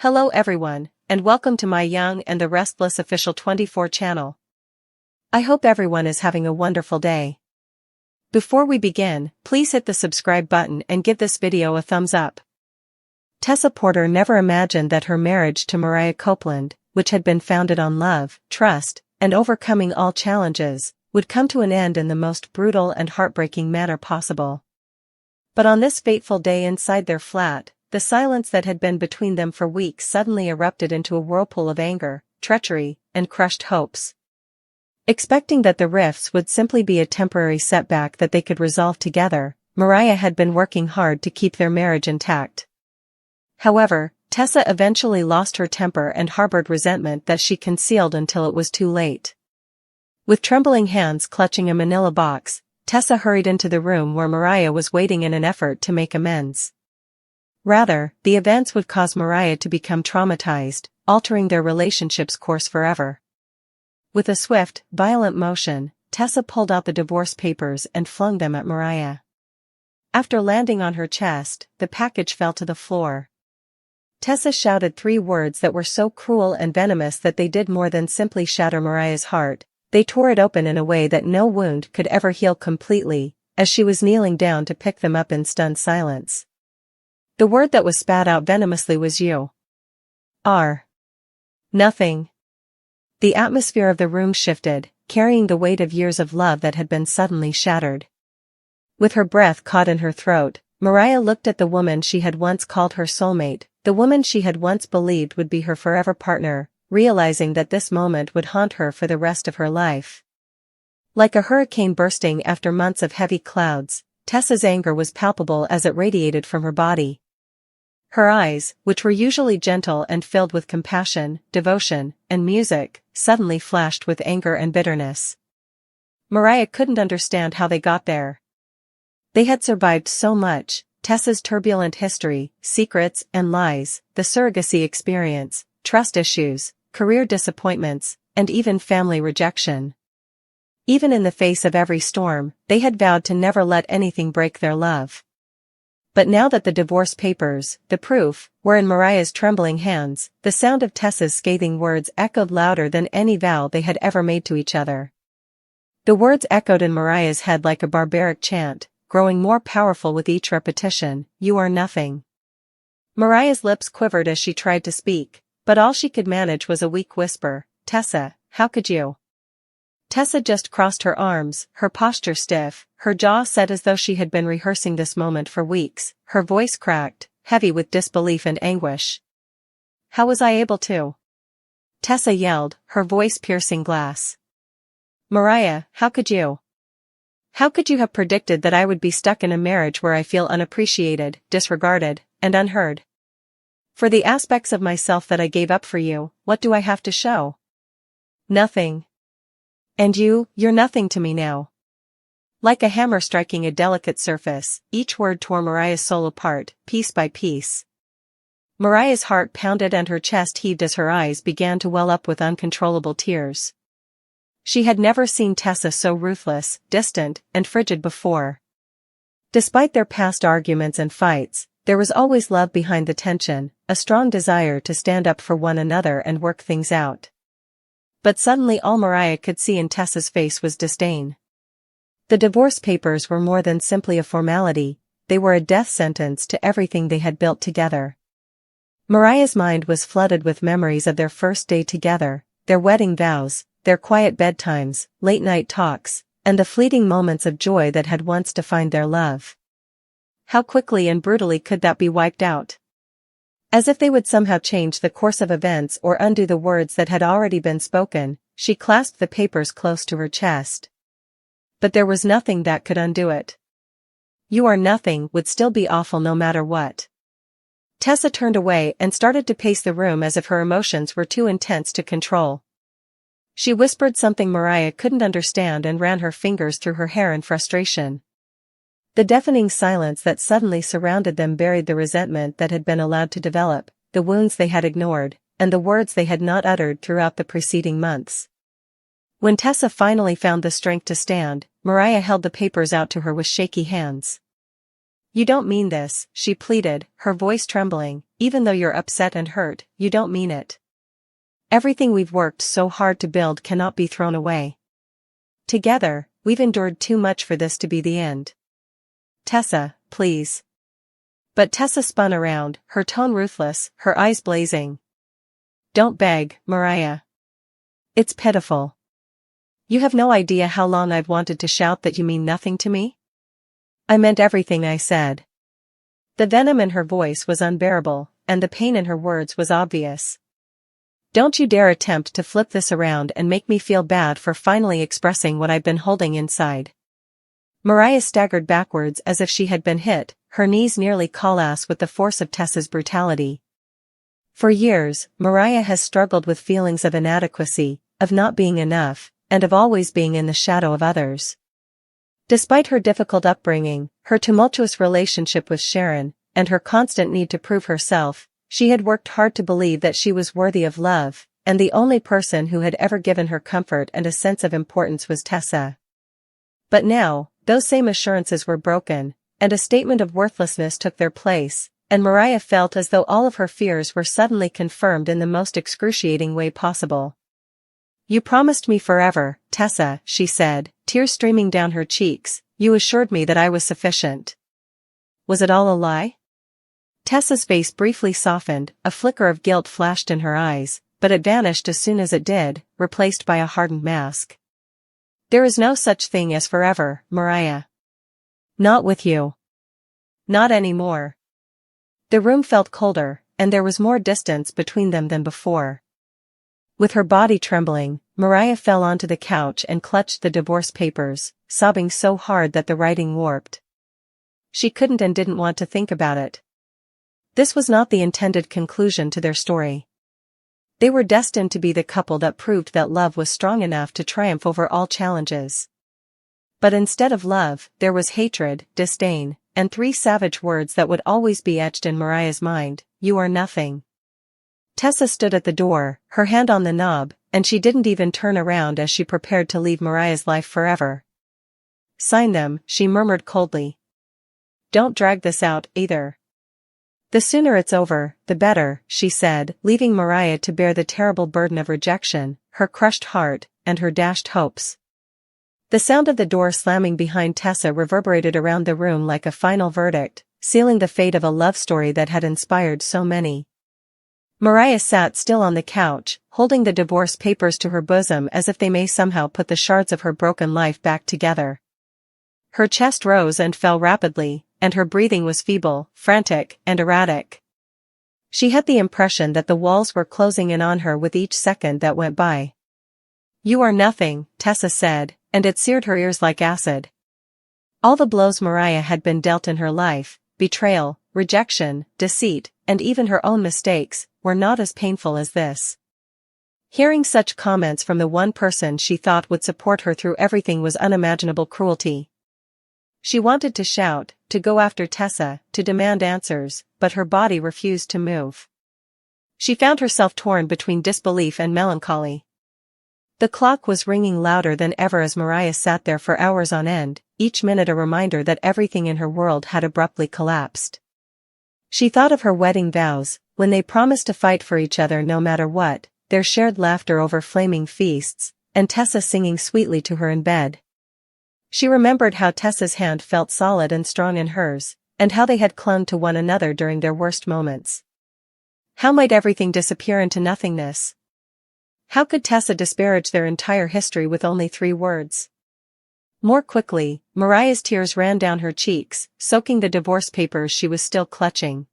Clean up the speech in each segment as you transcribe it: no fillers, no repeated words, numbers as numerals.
Hello everyone, and welcome to my Young and the Restless official 24 channel. I hope everyone is having a wonderful day. Before we begin, please hit the subscribe button and give this video a thumbs up. Tessa Porter never imagined that her marriage to Mariah Copeland, which had been founded on love, trust, and overcoming all challenges, would come to an end in the most brutal and heartbreaking manner possible. But on this fateful day inside their flat, the silence that had been between them for weeks suddenly erupted into a whirlpool of anger, treachery, and crushed hopes. Expecting that the rifts would simply be a temporary setback that they could resolve together, Mariah had been working hard to keep their marriage intact. However, Tessa eventually lost her temper and harbored resentment that she concealed until it was too late. With trembling hands clutching a manila box, Tessa hurried into the room where Mariah was waiting in an effort to make amends. Rather, the events would cause Mariah to become traumatized, altering their relationship's course forever. With a swift, violent motion, Tessa pulled out the divorce papers and flung them at Mariah. After landing on her chest, the package fell to the floor. Tessa shouted 3 words that were so cruel and venomous that they did more than simply shatter Mariah's heart. They tore it open in a way that no wound could ever heal completely, as she was kneeling down to pick them up in stunned silence. The word that was spat out venomously was "you are nothing." The atmosphere of the room shifted, carrying the weight of years of love that had been suddenly shattered. With her breath caught in her throat, Mariah looked at the woman she had once called her soulmate, the woman she had once believed would be her forever partner, realizing that this moment would haunt her for the rest of her life. Like a hurricane bursting after months of heavy clouds, Tessa's anger was palpable as it radiated from her body. Her eyes, which were usually gentle and filled with compassion, devotion, and music, suddenly flashed with anger and bitterness. Mariah couldn't understand how they got there. They had survived so much: Tessa's turbulent history, secrets and lies, the surrogacy experience, trust issues, career disappointments, and even family rejection. Even in the face of every storm, they had vowed to never let anything break their love. But now that the divorce papers, the proof, were in Mariah's trembling hands, the sound of Tessa's scathing words echoed louder than any vow they had ever made to each other. The words echoed in Mariah's head like a barbaric chant, growing more powerful with each repetition: "You are nothing." Mariah's lips quivered as she tried to speak, but all she could manage was a weak whisper: "Tessa, how could you?" Tessa just crossed her arms, her posture stiff, her jaw set as though she had been rehearsing this moment for weeks, her voice cracked, heavy with disbelief and anguish. "How was I able to?" Tessa yelled, her voice piercing glass. "Mariah, how could you? How could you have predicted that I would be stuck in a marriage where I feel unappreciated, disregarded, and unheard? For the aspects of myself that I gave up for you, what do I have to show? Nothing. And you're nothing to me now." Like a hammer striking a delicate surface, each word tore Mariah's soul apart, piece by piece. Mariah's heart pounded and her chest heaved as her eyes began to well up with uncontrollable tears. She had never seen Tessa so ruthless, distant, and frigid before. Despite their past arguments and fights, there was always love behind the tension, a strong desire to stand up for one another and work things out. But suddenly all Mariah could see in Tessa's face was disdain. The divorce papers were more than simply a formality, they were a death sentence to everything they had built together. Mariah's mind was flooded with memories of their first day together, their wedding vows, their quiet bedtimes, late-night talks, and the fleeting moments of joy that had once defined their love. How quickly and brutally could that be wiped out? As if they would somehow change the course of events or undo the words that had already been spoken, she clasped the papers close to her chest. But there was nothing that could undo it. "You are nothing" would still be awful no matter what. Tessa turned away and started to pace the room as if her emotions were too intense to control. She whispered something Mariah couldn't understand and ran her fingers through her hair in frustration. The deafening silence that suddenly surrounded them buried the resentment that had been allowed to develop, the wounds they had ignored, and the words they had not uttered throughout the preceding months. When Tessa finally found the strength to stand, Mariah held the papers out to her with shaky hands. You don't mean this, she pleaded, her voice trembling. Even though you're upset and hurt, you don't mean it. Everything we've worked so hard to build cannot be thrown away. Together, we've endured too much for this to be the end. Tessa, please. But Tessa spun around, her tone ruthless, her eyes blazing. Don't beg, Mariah. It's pitiful. You have no idea how long I've wanted to shout that you mean nothing to me. I meant everything I said. The venom in her voice was unbearable, and the pain in her words was obvious. Don't you dare attempt to flip this around and make me feel bad for finally expressing what I've been holding inside. Mariah staggered backwards as if she had been hit, her knees nearly collapsed with the force of Tessa's brutality. For years, Mariah has struggled with feelings of inadequacy, of not being enough, and of always being in the shadow of others. Despite her difficult upbringing, her tumultuous relationship with Sharon, and her constant need to prove herself, she had worked hard to believe that she was worthy of love, and the only person who had ever given her comfort and a sense of importance was Tessa. But now, those same assurances were broken, and a statement of worthlessness took their place, and Mariah felt as though all of her fears were suddenly confirmed in the most excruciating way possible. You promised me forever, Tessa, she said, tears streaming down her cheeks. You assured me that I was sufficient. Was it all a lie? Tessa's face briefly softened, a flicker of guilt flashed in her eyes, but it vanished as soon as it did, replaced by a hardened mask. There is no such thing as forever, Mariah. Not with you. Not anymore. The room felt colder, and there was more distance between them than before. With her body trembling, Mariah fell onto the couch and clutched the divorce papers, sobbing so hard that the writing warped. She couldn't and didn't want to think about it. This was not the intended conclusion to their story. They were destined to be the couple that proved that love was strong enough to triumph over all challenges. But instead of love, there was hatred, disdain, and 3 savage words that would always be etched in Mariah's mind: you are nothing. Tessa stood at the door, her hand on the knob, and she didn't even turn around as she prepared to leave Mariah's life forever. Sign them, she murmured coldly. Don't drag this out, either. The sooner it's over, the better, she said, leaving Mariah to bear the terrible burden of rejection, her crushed heart, and her dashed hopes. The sound of the door slamming behind Tessa reverberated around the room like a final verdict, sealing the fate of a love story that had inspired so many. Mariah sat still on the couch, holding the divorce papers to her bosom as if they may somehow put the shards of her broken life back together. Her chest rose and fell rapidly, and her breathing was feeble, frantic, and erratic. She had the impression that the walls were closing in on her with each second that went by. You are nothing, Tessa said, and it seared her ears like acid. All the blows Mariah had been dealt in her life, betrayal, rejection, deceit, and even her own mistakes, were not as painful as this. Hearing such comments from the one person she thought would support her through everything was unimaginable cruelty. She wanted to shout, to go after Tessa, to demand answers, but her body refused to move. She found herself torn between disbelief and melancholy. The clock was ringing louder than ever as Mariah sat there for hours on end, each minute a reminder that everything in her world had abruptly collapsed. She thought of her wedding vows, when they promised to fight for each other no matter what, their shared laughter over flaming feasts, and Tessa singing sweetly to her in bed. She remembered how Tessa's hand felt solid and strong in hers, and how they had clung to one another during their worst moments. How might everything disappear into nothingness? How could Tessa disparage their entire history with only 3 words? More quickly, Mariah's tears ran down her cheeks, soaking the divorce papers she was still clutching.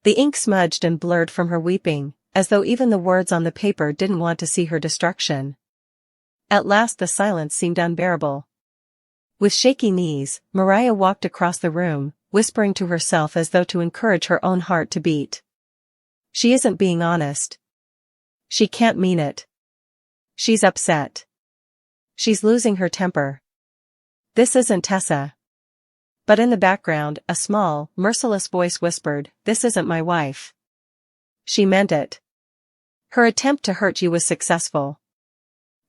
The ink smudged and blurred from her weeping, as though even the words on the paper didn't want to see her destruction. At last the silence seemed unbearable. With shaky knees, Mariah walked across the room, whispering to herself as though to encourage her own heart to beat. She isn't being honest. She can't mean it. She's upset. She's losing her temper. This isn't Tessa. But in the background, a small, merciless voice whispered, "This isn't my wife." She meant it. Her attempt to hurt you was successful.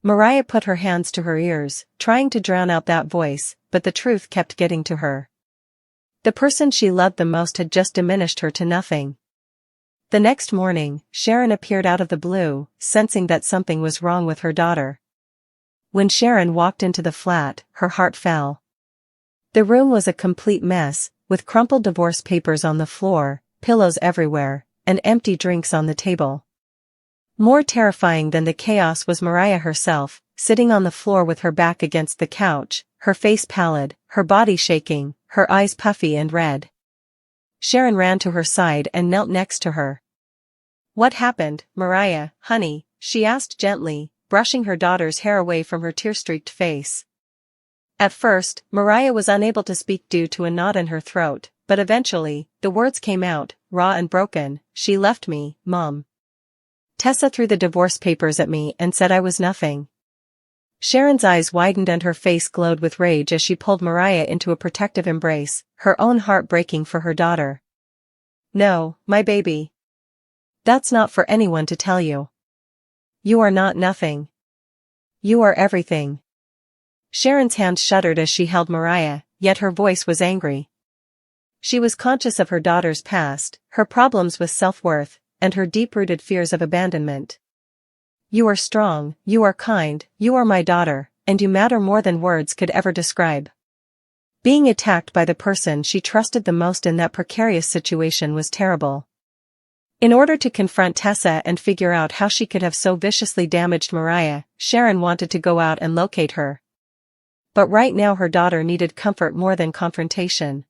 Mariah put her hands to her ears, trying to drown out that voice, but the truth kept getting to her. The person she loved the most had just diminished her to nothing. The next morning, Sharon appeared out of the blue, sensing that something was wrong with her daughter. When Sharon walked into the flat, her heart fell. The room was a complete mess, with crumpled divorce papers on the floor, pillows everywhere, and empty drinks on the table. More terrifying than the chaos was Mariah herself, sitting on the floor with her back against the couch, her face pallid, her body shaking, her eyes puffy and red. Sharon ran to her side and knelt next to her. "What happened, Mariah, honey?" she asked gently, brushing her daughter's hair away from her tear-streaked face. At first, Mariah was unable to speak due to a knot in her throat, but eventually, the words came out, raw and broken. "She left me, Mom. Tessa threw the divorce papers at me and said I was nothing." Sharon's eyes widened and her face glowed with rage as she pulled Mariah into a protective embrace, her own heart breaking for her daughter. "No, my baby. That's not for anyone to tell you. You are not nothing. You are everything." Sharon's hand shuddered as she held Mariah, yet her voice was angry. She was conscious of her daughter's past, her problems with self-worth, and her deep-rooted fears of abandonment. "You are strong, you are kind, you are my daughter, and you matter more than words could ever describe." Being attacked by the person she trusted the most in that precarious situation was terrible. In order to confront Tessa and figure out how she could have so viciously damaged Mariah, Sharon wanted to go out and locate her. But right now her daughter needed comfort more than confrontation.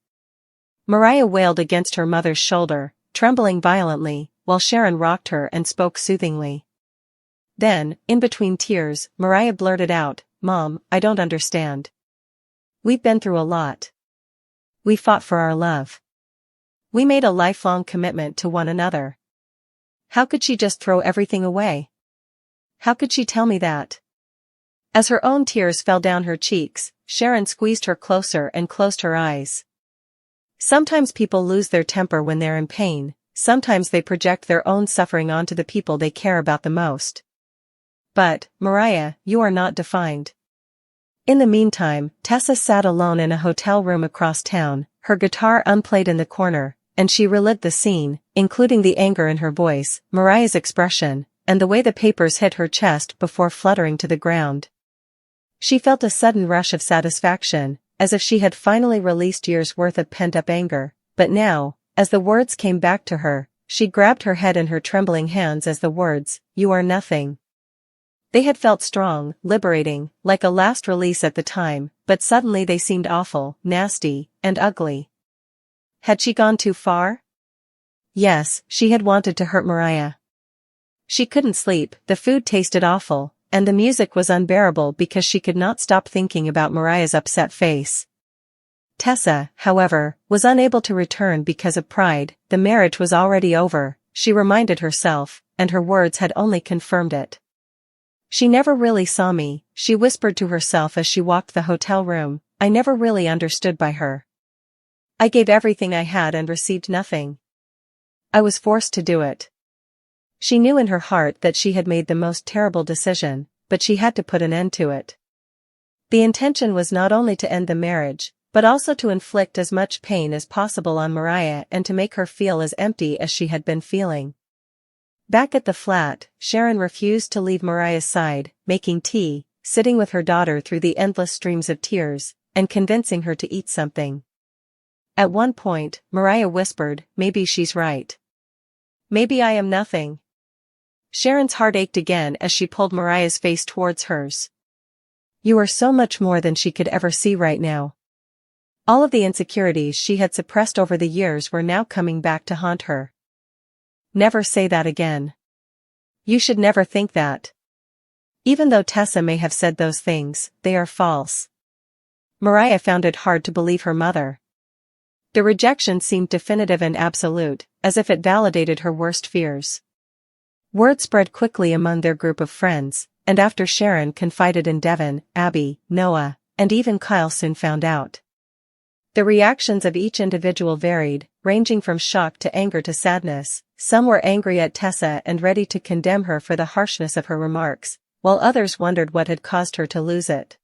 Mariah wailed against her mother's shoulder, trembling violently, while Sharon rocked her and spoke soothingly. Then, in between tears, Mariah blurted out, "Mom, I don't understand. We've been through a lot. We fought for our love. We made a lifelong commitment to one another. How could she just throw everything away? How could she tell me that?" As her own tears fell down her cheeks, Sharon squeezed her closer and closed her eyes. Sometimes people lose their temper when they're in pain, sometimes they project their own suffering onto the people they care about the most. But, Mariah, you are not defined. In the meantime, Tessa sat alone in a hotel room across town, her guitar unplayed in the corner, and she relived the scene, including the anger in her voice, Mariah's expression, and the way the papers hit her chest before fluttering to the ground. She felt a sudden rush of satisfaction, as if she had finally released years' worth of pent-up anger, but now, as the words came back to her, she grabbed her head in her trembling hands as the words, "You are nothing." They had felt strong, liberating, like a last release at the time, but suddenly they seemed awful, nasty, and ugly. Had she gone too far? Yes, she had wanted to hurt Mariah. She couldn't sleep, the food tasted awful, and the music was unbearable because she could not stop thinking about Mariah's upset face. Tessa, however, was unable to return because of pride. The marriage was already over, she reminded herself, and her words had only confirmed it. "She never really saw me," she whispered to herself as she walked the hotel room. "I never really understood by her. I gave everything I had and received nothing. I was forced to do it." She knew in her heart that she had made the most terrible decision, but she had to put an end to it. The intention was not only to end the marriage, but also to inflict as much pain as possible on Mariah and to make her feel as empty as she had been feeling. Back at the flat, Sharon refused to leave Mariah's side, making tea, sitting with her daughter through the endless streams of tears, and convincing her to eat something. At one point, Mariah whispered, "Maybe she's right. Maybe I am nothing." Sharon's heart ached again as she pulled Mariah's face towards hers. "You are so much more than she could ever see right now." All of the insecurities she had suppressed over the years were now coming back to haunt her. "Never say that again. You should never think that. Even though Tessa may have said those things, they are false." Mariah found it hard to believe her mother. The rejection seemed definitive and absolute, as if it validated her worst fears. Word spread quickly among their group of friends, and after Sharon confided in Devin, Abby, Noah, and even Kyle soon found out. The reactions of each individual varied, ranging from shock to anger to sadness. Some were angry at Tessa and ready to condemn her for the harshness of her remarks, while others wondered what had caused her to lose it.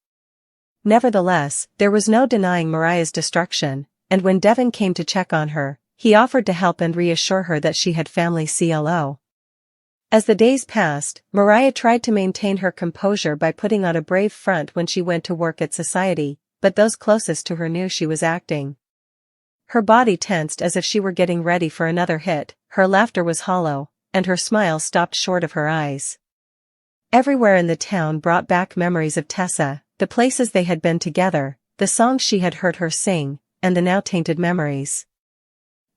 Nevertheless, there was no denying Mariah's destruction, and when Devon came to check on her, he offered to help and reassure her that she had family CLO. As the days passed, Mariah tried to maintain her composure by putting on a brave front when she went to work at society, but those closest to her knew she was acting. Her body tensed as if she were getting ready for another hit, her laughter was hollow, and her smile stopped short of her eyes. Everywhere in the town brought back memories of Tessa, the places they had been together, the songs she had heard her sing, and the now tainted memories.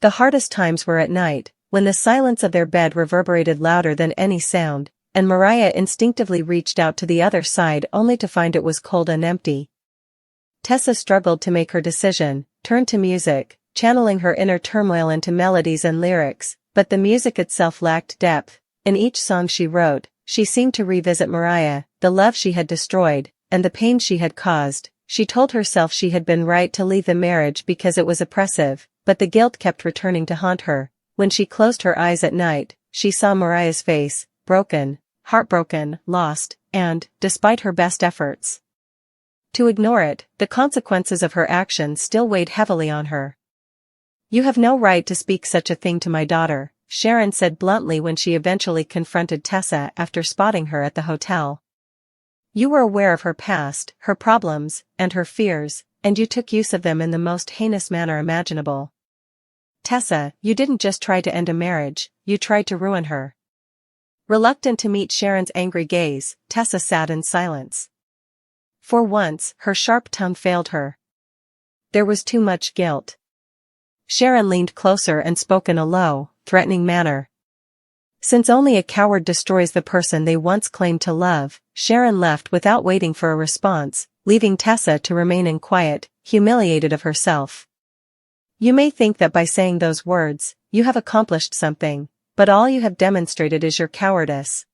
The hardest times were at night, when the silence of their bed reverberated louder than any sound, and Mariah instinctively reached out to the other side only to find it was cold and empty. Tessa struggled to make her decision, turned to music, channeling her inner turmoil into melodies and lyrics, but the music itself lacked depth. In each song she wrote, she seemed to revisit Mariah, the love she had destroyed, and the pain she had caused. She told herself she had been right to leave the marriage because it was oppressive, but the guilt kept returning to haunt her. When she closed her eyes at night, she saw Mariah's face, broken, heartbroken, lost, and, despite her best efforts to ignore it, the consequences of her actions still weighed heavily on her. "You have no right to speak such a thing to my daughter," Sharon said bluntly when she eventually confronted Tessa after spotting her at the hotel. "You were aware of her past, her problems, and her fears, and you took use of them in the most heinous manner imaginable. Tessa, you didn't just try to end a marriage, you tried to ruin her." Reluctant to meet Sharon's angry gaze, Tessa sat in silence. For once, her sharp tongue failed her. There was too much guilt. Sharon leaned closer and spoke in a low, threatening manner. Since only a coward destroys the person they once claimed to love, Sharon left without waiting for a response, leaving Tessa to remain in quiet, humiliated of herself. "You may think that by saying those words, you have accomplished something, but all you have demonstrated is your cowardice."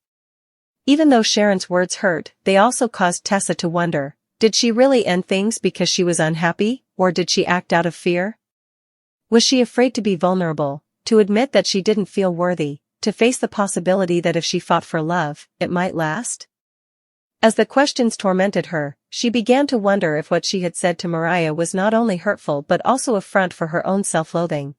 Even though Sharon's words hurt, they also caused Tessa to wonder, did she really end things because she was unhappy, or did she act out of fear? Was she afraid to be vulnerable, to admit that she didn't feel worthy, to face the possibility that if she fought for love, it might last? As the questions tormented her, she began to wonder if what she had said to Mariah was not only hurtful but also a front for her own self-loathing.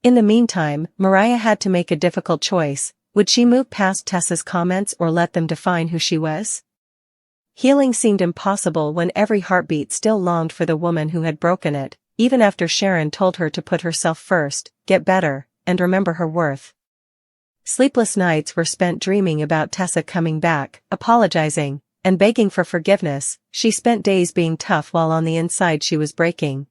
In the meantime, Mariah had to make a difficult choice. Would she move past Tessa's comments or let them define who she was? Healing seemed impossible when every heartbeat still longed for the woman who had broken it, even after Sharon told her to put herself first, get better, and remember her worth. Sleepless nights were spent dreaming about Tessa coming back, apologizing, and begging for forgiveness. She spent days being tough while on the inside she was breaking.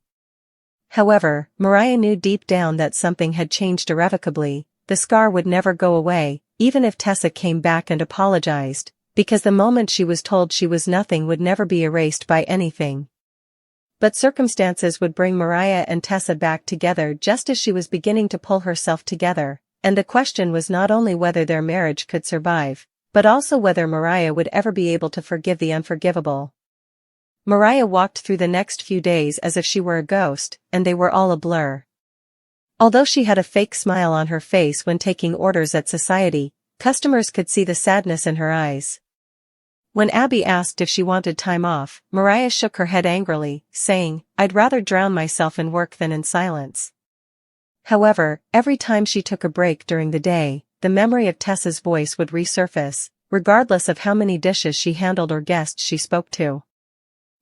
However, Mariah knew deep down that something had changed irrevocably. The scar would never go away, even if Tessa came back and apologized, because the moment she was told she was nothing would never be erased by anything. But circumstances would bring Mariah and Tessa back together just as she was beginning to pull herself together, and the question was not only whether their marriage could survive, but also whether Mariah would ever be able to forgive the unforgivable. Mariah walked through the next few days as if she were a ghost, and they were all a blur. Although she had a fake smile on her face when taking orders at society, customers could see the sadness in her eyes. When Abby asked if she wanted time off, Mariah shook her head angrily, saying, "I'd rather drown myself in work than in silence." However, every time she took a break during the day, the memory of Tessa's voice would resurface, regardless of how many dishes she handled or guests she spoke to.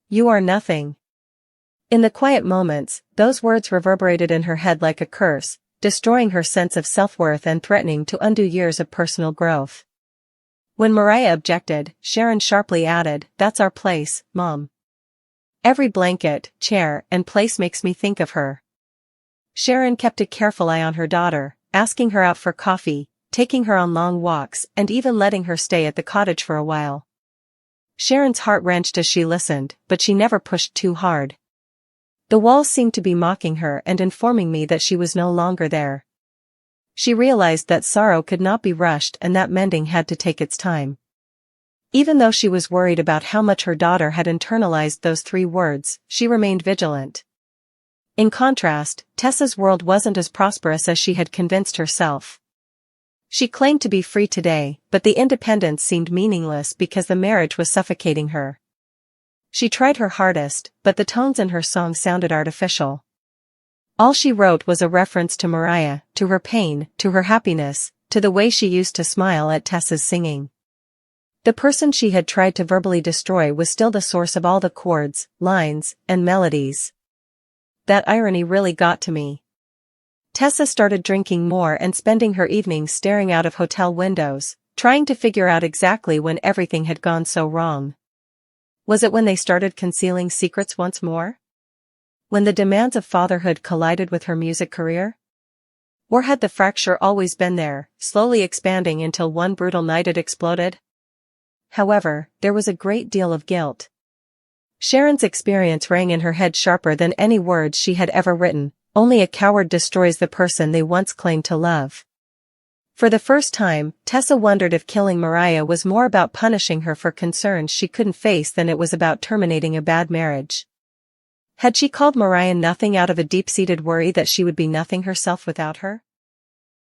"You are nothing." In the quiet moments, those words reverberated in her head like a curse, destroying her sense of self-worth and threatening to undo years of personal growth. When Mariah objected, Sharon sharply added, "That's our place, Mom. Every blanket, chair, and place makes me think of her." Sharon kept a careful eye on her daughter, asking her out for coffee, taking her on long walks, and even letting her stay at the cottage for a while. Sharon's heart wrenched as she listened, but she never pushed too hard. "The walls seemed to be mocking her and informing me that she was no longer there." She realized that sorrow could not be rushed and that mending had to take its time. Even though she was worried about how much her daughter had internalized those 3 words, she remained vigilant. In contrast, Tessa's world wasn't as prosperous as she had convinced herself. She claimed to be free today, but the independence seemed meaningless because the marriage was suffocating her. She tried her hardest, but the tones in her song sounded artificial. All she wrote was a reference to Mariah, to her pain, to her happiness, to the way she used to smile at Tessa's singing. The person she had tried to verbally destroy was still the source of all the chords, lines, and melodies. That irony really got to me. Tessa started drinking more and spending her evenings staring out of hotel windows, trying to figure out exactly when everything had gone so wrong. Was it when they started concealing secrets once more? When the demands of fatherhood collided with her music career? Or had the fracture always been there, slowly expanding until one brutal night it exploded? However, there was a great deal of guilt. Sharon's experience rang in her head sharper than any words she had ever written. Only a coward destroys the person they once claimed to love. For the first time, Tessa wondered if killing Mariah was more about punishing her for concerns she couldn't face than it was about terminating a bad marriage. Had she called Mariah nothing out of a deep-seated worry that she would be nothing herself without her?